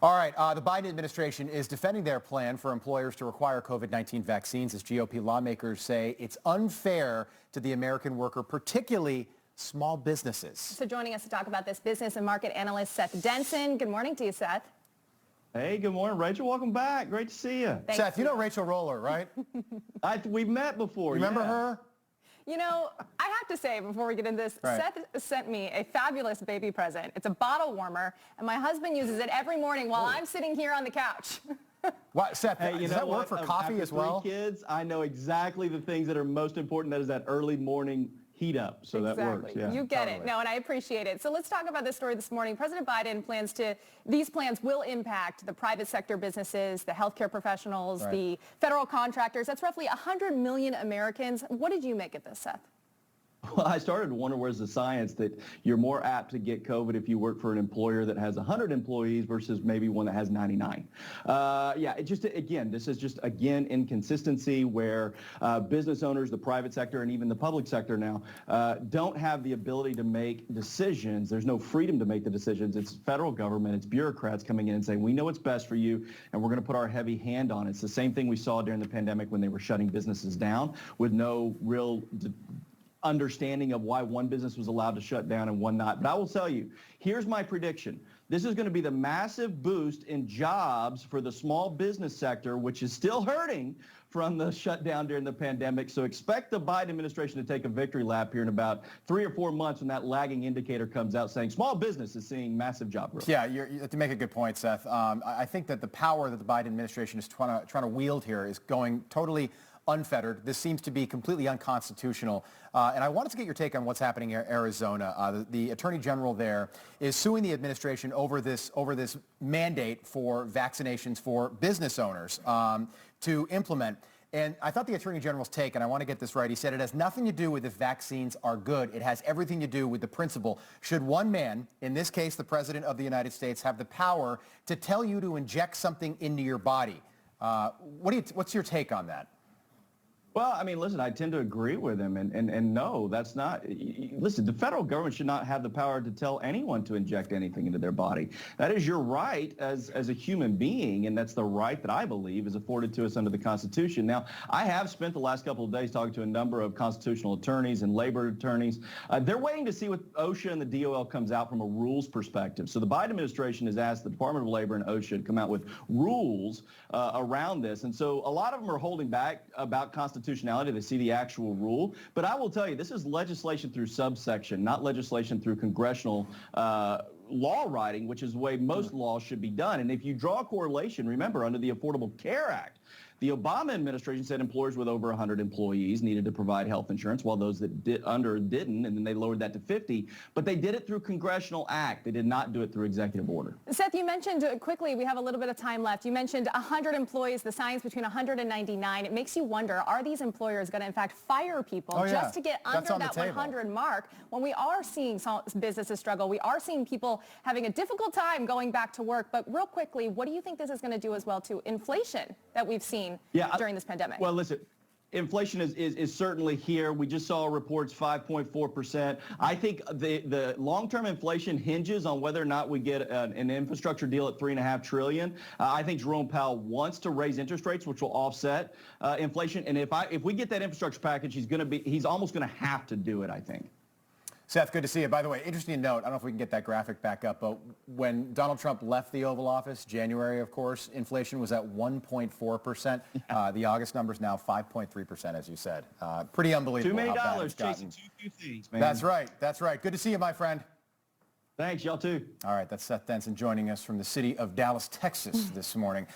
All right, the Biden administration is defending their plan for employers to require COVID-19 vaccines as GOP lawmakers say it's unfair to the American worker, particularly small businesses. So joining us to talk about this, business and market analyst Seth Denson. Good morning to you, Seth. Hey, good morning, Rachel. Welcome back. Great to see you. Thanks. Seth, you know Rachel Rollar, right? We've met before. Remember yeah. her? You know, I have to say before we get into this, Right. Seth sent me a fabulous baby present. It's a bottle warmer, and my husband uses it every morning while I'm sitting here on the couch. What, Seth, Hey, does that work for coffee After as well? 3 kids, I know exactly the things that are most important. That is that early morning heat up. So Exactly. that works. Yeah. You get Totally. it. No, and I appreciate it. So let's talk about this story this morning. President Biden these plans will impact the private sector businesses, the healthcare professionals, Right. the federal contractors. That's roughly 100 million Americans. What did you make of this, Seth? Well, I started to wonder where's the science that you're more apt to get COVID if you work for an employer that has 100 employees versus maybe one that has 99. This is just inconsistency where business owners, the private sector, and even the public sector now don't have the ability to make decisions. There's no freedom to make the decisions. It's federal government, it's bureaucrats coming in and saying, we know what's best for you, and we're going to put our heavy hand on it. It's the same thing we saw during the pandemic when they were shutting businesses down with no real understanding of why one business was allowed to shut down and one not. But I will tell you, here's my prediction. This is going to be the massive boost in jobs for the small business sector, which is still hurting from the shutdown during the pandemic. So expect the Biden administration to take a victory lap here in about 3 or 4 months when that lagging indicator comes out saying small business is seeing massive job growth. Yeah, you have to make a good point, Seth. I think that the power that the Biden administration is trying to wield here is going totally unfettered. This seems to be completely unconstitutional. And I wanted to get your take on what's happening in Arizona. The attorney general there is suing the administration over this mandate for vaccinations for business owners to implement. And I thought the attorney general's take, and I want to get this right, he said it has nothing to do with if vaccines are good. It has everything to do with the principle. Should one man, in this case the president of the United States, have the power to tell you to inject something into your body? What's your take on that? Well, I mean, listen, I tend to agree with him, and no, that's not. Listen, the federal government should not have the power to tell anyone to inject anything into their body. That is your right as a human being, and that's the right that I believe is afforded to us under the Constitution. Now, I have spent the last couple of days talking to a number of constitutional attorneys and labor attorneys. They're waiting to see what OSHA and the DOL comes out from a rules perspective. So the Biden administration has asked the Department of Labor and OSHA to come out with rules around this, and so a lot of them are holding back about constitutionality. They see the actual rule. But I will tell you, this is legislation through subsection, not legislation through congressional law writing, which is the way most laws should be done. And if you draw a correlation, remember, under the Affordable Care Act, the Obama administration said employers with over 100 employees needed to provide health insurance, while those that didn't, and then they lowered that to 50. But they did it through congressional act. They did not do it through executive order. Seth, you mentioned quickly, we have a little bit of time left. You mentioned 100 employees, the science between 100 and 99. It makes you wonder, are these employers going to, in fact, fire people just to get under that 100 mark when we are seeing some businesses struggle? We are seeing people having a difficult time going back to work. But real quickly, what do you think this is going to do as well to inflation that we've seen during this pandemic? Well, listen, inflation is certainly here. We just saw reports 5.4%. I think the long-term inflation hinges on whether or not we get an infrastructure deal at $3.5 trillion. I think Jerome Powell wants to raise interest rates, which will offset inflation. And if we get that infrastructure package, he's almost going to have to do it, I think. Seth, good to see you. By the way, interesting note, I don't know if we can get that graphic back up, but when Donald Trump left the Oval Office, January, of course, inflation was at 1.4%. The August number's now 5.3%, as you said. Pretty unbelievable. $2 how million bad it's gotten. chasing two things, man. That's right. That's right. Good to see you, my friend. Thanks, y'all too. All right, that's Seth Denson joining us from the city of Dallas, Texas this morning.